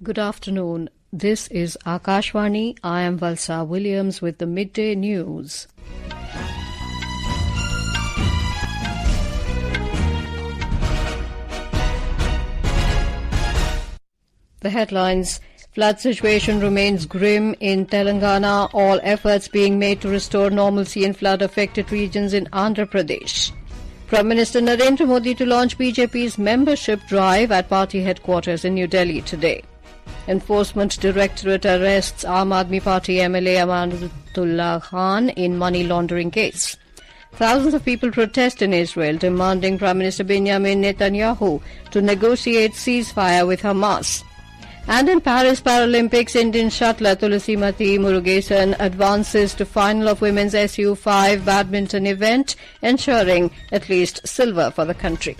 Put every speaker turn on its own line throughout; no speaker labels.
Good afternoon. This is Akashvani. I am Valsa Williams with the Midday News. The headlines: flood situation remains grim in Telangana, all efforts being made to restore normalcy in flood-affected regions in Andhra Pradesh. Prime Minister Narendra Modi to launch BJP's membership drive at party headquarters in New Delhi today. Enforcement Directorate arrests Aadmi Party MLA Amanatullah Khan in money laundering case. Thousands of people protest in Israel demanding Prime Minister Benjamin Netanyahu to negotiate ceasefire with Hamas. And in Paris Paralympics, Indian shuttler Thulasimathi Murugesan advances to final of women's SU5 badminton event, ensuring at least silver for the country.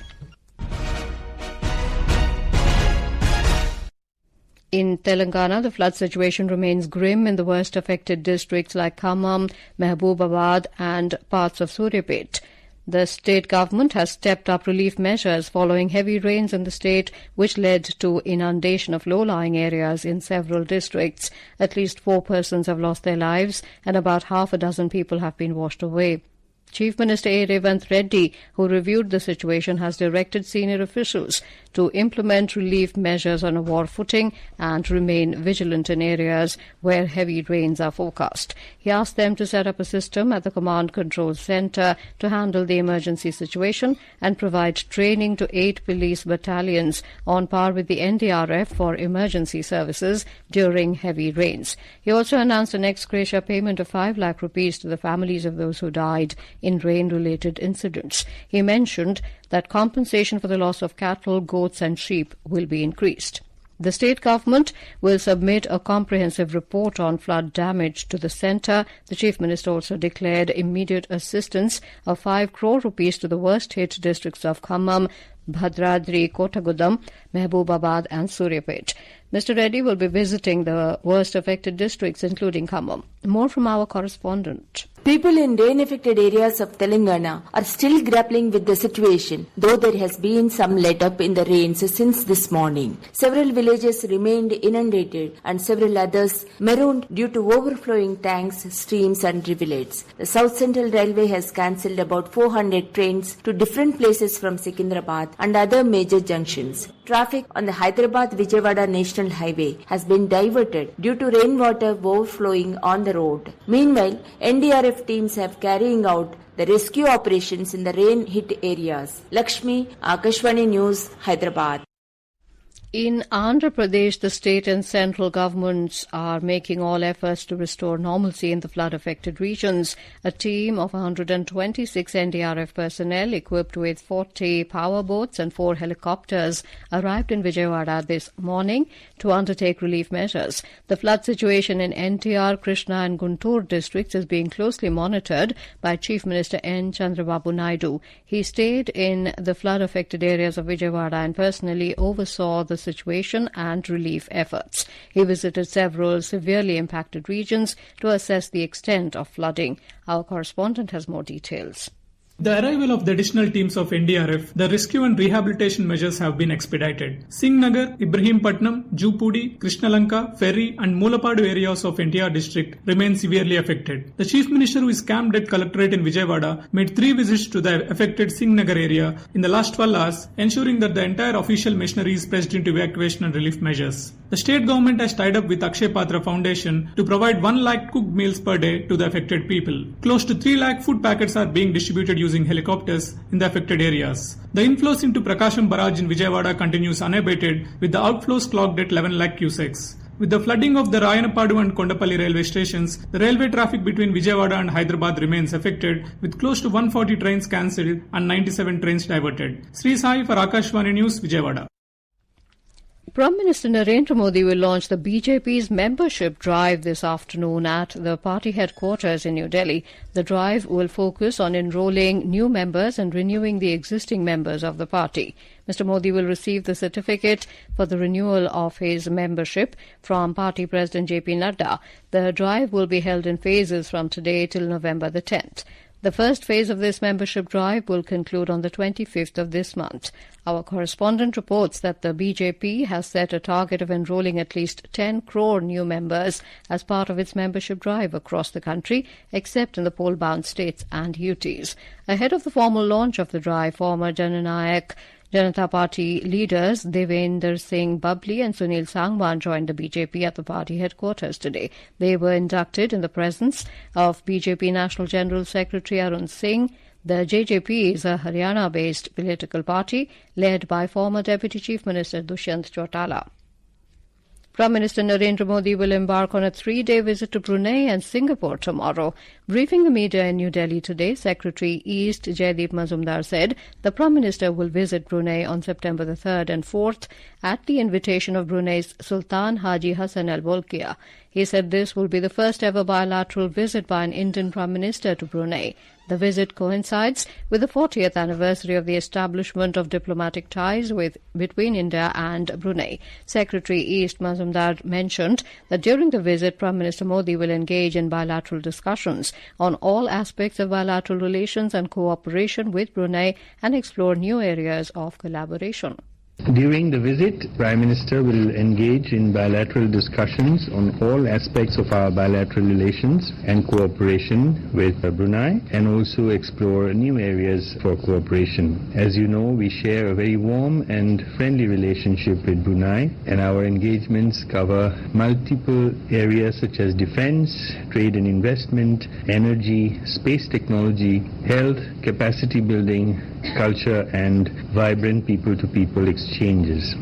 In Telangana, the flood situation remains grim in the worst affected districts like Khammam, Mehboobabaad and parts of Suryapet. The state government has stepped up relief measures following heavy rains in the state, which led to inundation of low-lying areas in several districts. At least 4 persons have lost their lives and about half a dozen people have been washed away. Chief Minister A. Revanth Reddy, who reviewed the situation, has directed senior officials to implement relief measures on a war footing and remain vigilant in areas where heavy rains are forecast. He asked them to set up a system at the Command Control Centre to handle the emergency situation and provide training to 8 police battalions on par with the NDRF for emergency services during heavy rains. He also announced an ex gratia payment of 5 lakh rupees to the families of those who died in rain-related incidents. He mentioned that compensation for the loss of cattle, goats and sheep will be increased. The state government will submit a comprehensive report on flood damage to the centre. The Chief Minister also declared immediate assistance of 5 crore rupees to the worst-hit districts of Khammam, Bhadradri, Kottagudam, Mehboobabaad and Suryapet. Mr. Reddy will be visiting the worst-affected districts, including Khammam. More from our correspondent.
People in rain-affected areas of Telangana are still grappling with the situation, though there has been some let-up in the rains since this morning. Several villages remained inundated and several others marooned due to overflowing tanks, streams and rivulets. The South Central Railway has cancelled about 400 trains to different places from Secunderabad and other major junctions. Traffic on the Hyderabad-Vijayawada National Highway has been diverted due to rainwater overflowing on the road. Meanwhile, NDRF teams have carrying out the rescue operations in the rain-hit areas. Lakshmi, Akashvani News, Hyderabad.
In Andhra Pradesh, the state and central governments are making all efforts to restore normalcy in the flood-affected regions. A team of 126 NDRF personnel equipped with 40 power boats and 4 helicopters arrived in Vijayawada this morning to undertake relief measures. The flood situation in NTR, Krishna and Guntur districts is being closely monitored by Chief Minister N. Chandrababu Naidu. He stayed in the flood-affected areas of Vijayawada and personally oversaw the situation and relief efforts. He visited several severely impacted regions to assess the extent of flooding. Our correspondent has more details.
The arrival of the additional teams of NDRF, the rescue and rehabilitation measures have been expedited. Singhnagar, Ibrahimpatnam, Jupudi, Krishnalanka, Ferry and Mulapadu areas of NTR district remain severely affected. The Chief Minister, who is camped at Collectorate in Vijayawada, made 3 visits to the affected Singhnagar area in the last 12 hours, ensuring that the entire official machinery is pressed into evacuation and relief measures. The state government has tied up with Akshay Patra Foundation to provide 1 lakh cooked meals per day to the affected people. Close to 3 lakh food packets are being distributed using helicopters in the affected areas. The inflows into Prakasham Barrage in Vijayawada continues unabated, with the outflows clocked at 11 lakh cusecs. With the flooding of the Rayanapadu and Kondapalli railway stations, the railway traffic between Vijayawada and Hyderabad remains affected, with close to 140 trains cancelled and 97 trains diverted. Sri Sai for Akashvani News, Vijayawada.
Prime Minister Narendra Modi will launch the BJP's membership drive this afternoon at the party headquarters in New Delhi. The drive will focus on enrolling new members and renewing the existing members of the party. Mr. Modi will receive the certificate for the renewal of his membership from Party President JP Nadda. The drive will be held in phases from today till November the 10th. The first phase of this membership drive will conclude on the 25th of this month. Our correspondent reports that the BJP has set a target of enrolling at least 10 crore new members as part of its membership drive across the country, except in the poll-bound states and UTs. Ahead of the formal launch of the drive, former Janata Party leaders Devendra Singh Babli and Sunil Sangwan joined the BJP at the party headquarters today. They were inducted in the presence of BJP National General Secretary Arun Singh. The JJP is a Haryana-based political party led by former Deputy Chief Minister Dushyant Chautala. Prime Minister Narendra Modi will embark on a 3-day visit to Brunei and Singapore tomorrow. Briefing the media in New Delhi today, Secretary East Jaideep Mazumdar said the Prime Minister will visit Brunei on September the 3rd and 4th at the invitation of Brunei's Sultan Haji Hassan Al Bolkiah. He said this will be the first ever bilateral visit by an Indian Prime Minister to Brunei. The visit coincides with the 40th anniversary of the establishment of diplomatic ties between India and Brunei. Secretary East Mazumdar mentioned that during the visit, Prime Minister Modi will engage in bilateral discussions on all aspects of bilateral relations and cooperation with Brunei and explore new areas of collaboration.
During the visit, Prime Minister will engage in bilateral discussions on all aspects of our bilateral relations and cooperation with Brunei, and also explore new areas for cooperation. As you know, we share a very warm and friendly relationship with Brunei, and our engagements cover multiple areas such as defense, trade and investment, energy, space technology, health, capacity building, culture, and vibrant people-to-people exchanges.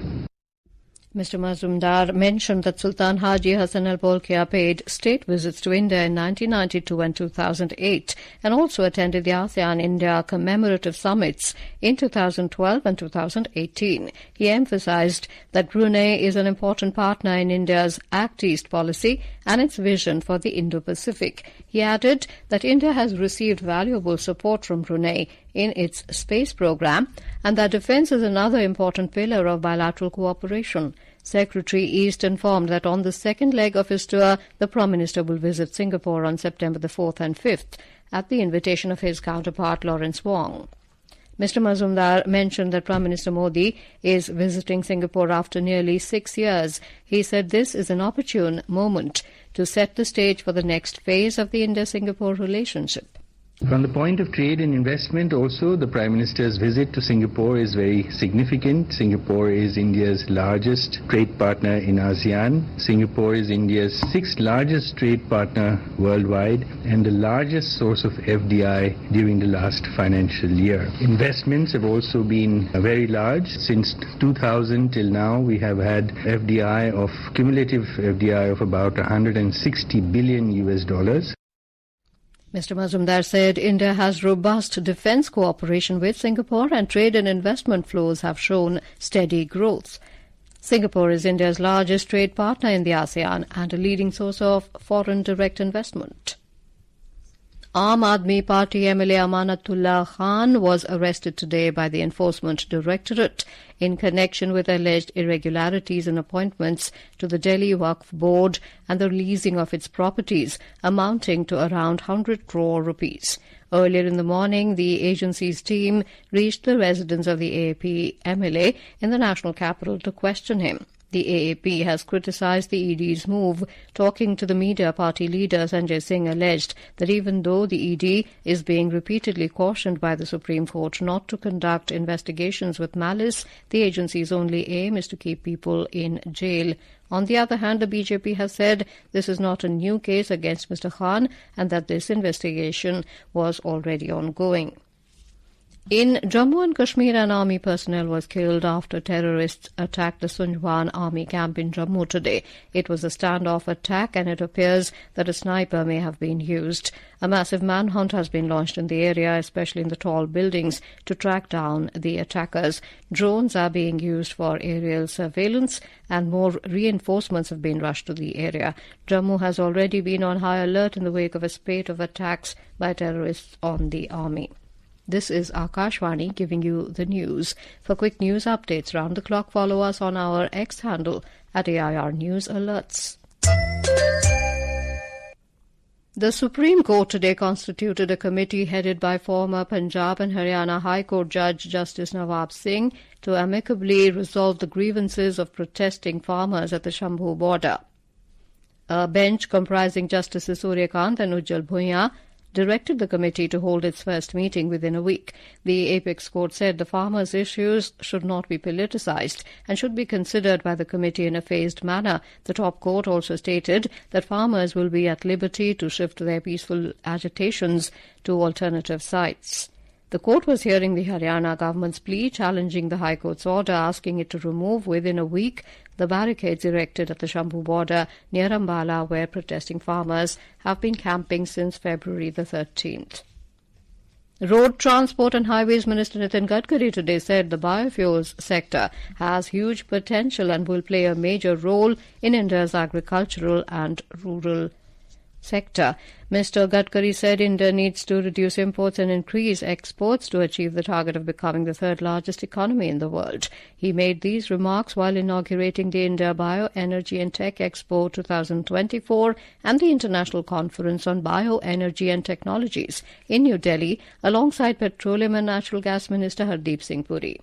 Mr. Mazumdar mentioned that Sultan Haji Hassan Al Bolkiah paid state visits to India in 1992 and 2008 and also attended the ASEAN-India commemorative summits in 2012 and 2018. He emphasized that Brunei is an important partner in India's Act East policy and its vision for the Indo-Pacific. He added that India has received valuable support from Brunei in its space program and that defense is another important pillar of bilateral cooperation. Secretary East informed that on the second leg of his tour, the Prime Minister will visit Singapore on September the 4th and 5th at the invitation of his counterpart Lawrence Wong. Mr. Mazumdar mentioned that Prime Minister Modi is visiting Singapore after nearly 6 years. He said this is an opportune moment to set the stage for the next phase of the India-Singapore relationship.
From the point of trade and investment also, the Prime Minister's visit to Singapore is very significant. Singapore is India's largest trade partner in ASEAN. Singapore is India's 6th largest trade partner worldwide and the largest source of FDI during the last financial year. Investments have also been very large. Since 2000 till now, we have had cumulative FDI of about $160 billion US.
Mr. Mazumdar said India has robust defence cooperation with Singapore and trade and investment flows have shown steady growth. Singapore is India's largest trade partner in the ASEAN and a leading source of foreign direct investment. Aadmi Party MLA Amanatullah Khan was arrested today by the Enforcement Directorate in connection with alleged irregularities in appointments to the Delhi Waqf Board and the leasing of its properties, amounting to around 100 crore rupees. Earlier in the morning, the agency's team reached the residence of the AAP MLA in the national capital to question him. The AAP has criticised the ED's move. Talking to the media, party leader Sanjay Singh alleged that even though the ED is being repeatedly cautioned by the Supreme Court not to conduct investigations with malice, the agency's only aim is to keep people in jail. On the other hand, the BJP has said this is not a new case against Mr. Khan and that this investigation was already ongoing. In Jammu and Kashmir, an army personnel was killed after terrorists attacked the Sunjwan army camp in Jammu today. It was a standoff attack and it appears that a sniper may have been used. A massive manhunt has been launched in the area, especially in the tall buildings, to track down the attackers. Drones are being used for aerial surveillance and more reinforcements have been rushed to the area. Jammu has already been on high alert in the wake of a spate of attacks by terrorists on the army. This is Akashvani giving you the news. For quick news updates round the clock, follow us on our X handle at AIR News Alerts. The Supreme Court today constituted a committee headed by former Punjab and Haryana High Court Judge Justice Nawab Singh to amicably resolve the grievances of protesting farmers at the Shambhu border. A bench comprising Justices Suryakant and Ujjal Bhuiyan directed the committee to hold its first meeting within a week. The apex court said the farmers' issues should not be politicized and should be considered by the committee in a phased manner. The top court also stated that farmers will be at liberty to shift their peaceful agitations to alternative sites. The court was hearing the Haryana government's plea challenging the High Court's order asking it to remove within a week the barricades erected at the Shambhu border near Ambala, where protesting farmers have been camping since February the 13th. Road Transport and Highways Minister Nitin Gadkari today said the biofuels sector has huge potential and will play a major role in India's agricultural and rural sector. Mr. Gadkari said India needs to reduce imports and increase exports to achieve the target of becoming the third largest economy in the world. He made these remarks while inaugurating the India Bioenergy and Tech Expo 2024 and the International Conference on Bioenergy and Technologies in New Delhi alongside Petroleum and Natural Gas Minister Hardeep Singh Puri.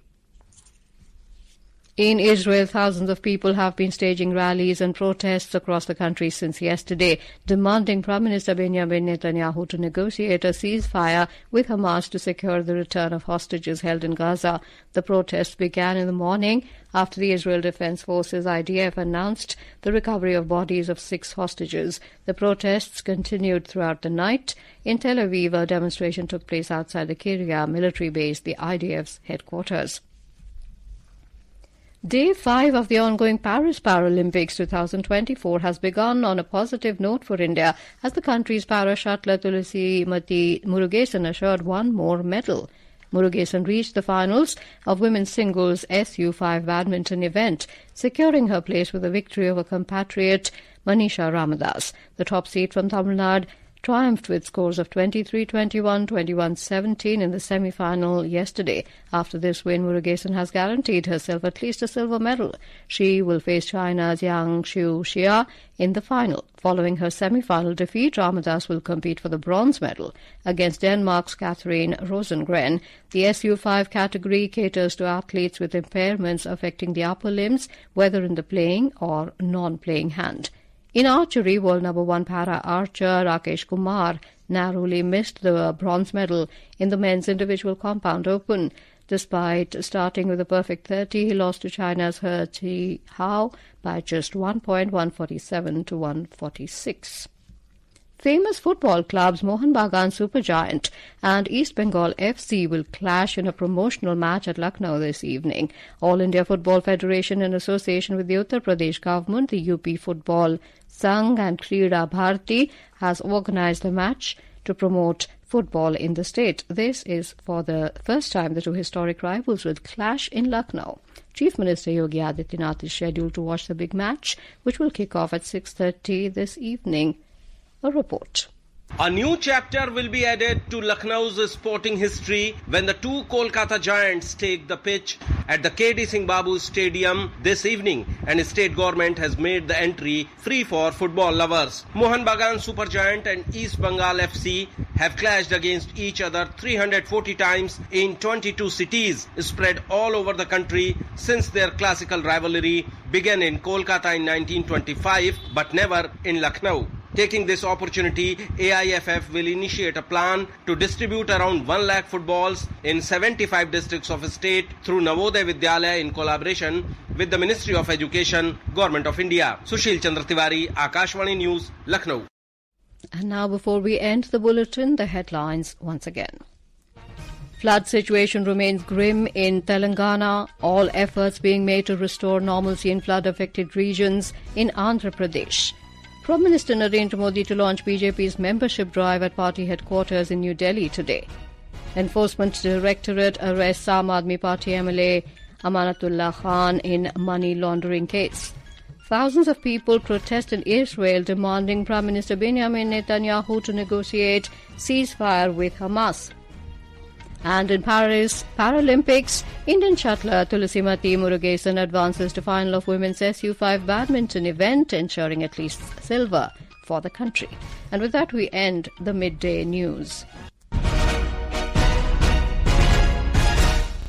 In Israel, thousands of people have been staging rallies and protests across the country since yesterday, demanding Prime Minister Benjamin Netanyahu to negotiate a ceasefire with Hamas to secure the return of hostages held in Gaza. The protests began in the morning after the Israel Defense Forces IDF announced the recovery of bodies of 6 hostages. The protests continued throughout the night. In Tel Aviv, a demonstration took place outside the Kiryat military base, the IDF's headquarters. Day 5 of the ongoing Paris Paralympics 2024 has begun on a positive note for India as the country's para shuttler Thulasimathi Murugesan assured one more medal. Murugesan reached the finals of women's singles SU5 badminton event, securing her place with a victory over compatriot Manisha Ramadas. The top seed from Tamil Nadu triumphed with scores of 23-21, 21-17 in the semi-final yesterday. After this win, Murugesan has guaranteed herself at least a silver medal. She will face China's Yang Xiu-Xia in the final. Following her semi-final defeat, Ramadas will compete for the bronze medal against Denmark's Catherine Rosengren. The SU5 category caters to athletes with impairments affecting the upper limbs, whether in the playing or non-playing hand. In archery, world number 1 para-archer Rakesh Kumar narrowly missed the bronze medal in the men's individual compound open. Despite starting with a perfect 30, he lost to China's He Chi Hao by just 1 point, 147 to 146. Famous football clubs Mohun Bagan Supergiant and East Bengal FC will clash in a promotional match at Lucknow this evening. All India Football Federation, in association with the Uttar Pradesh government, the UP Football Sangh and Krida Bharti, has organised the match to promote football in the state. This is for the first time the two historic rivals will clash in Lucknow. Chief Minister Yogi Adityanath is scheduled to watch the big match, which will kick off at 6:30 this evening. A report.
A new chapter will be added to Lucknow's sporting history when the two Kolkata giants take the pitch at the KD Singh Babu Stadium this evening, and state government has made the entry free for football lovers. Mohun Bagan Supergiant and East Bengal FC have clashed against each other 340 times in 22 cities spread all over the country since their classical rivalry began in Kolkata in 1925, but never in Lucknow. Taking this opportunity, AIFF will initiate a plan to distribute around 1 lakh footballs in 75 districts of the state through Navodaya Vidyalaya in collaboration with the Ministry of Education, Government of India. Sushil Chandra Tiwari, Akashvani News, Lucknow.
And now, before we end the bulletin, the headlines once again. Flood situation remains grim in Telangana. All efforts being made to restore normalcy in flood-affected regions in Andhra Pradesh. Prime Minister Narendra Modi to launch BJP's membership drive at party headquarters in New Delhi today. Enforcement Directorate arrests Aadmi Party MLA Amanatullah Khan in money laundering case. Thousands of people protest in Israel demanding Prime Minister Benjamin Netanyahu to negotiate ceasefire with Hamas. And in Paris Paralympics, Indian shuttler Thulasimathi Murugesan advances to final of women's SU5 badminton event, ensuring at least silver for the country. And with that, we end the midday news.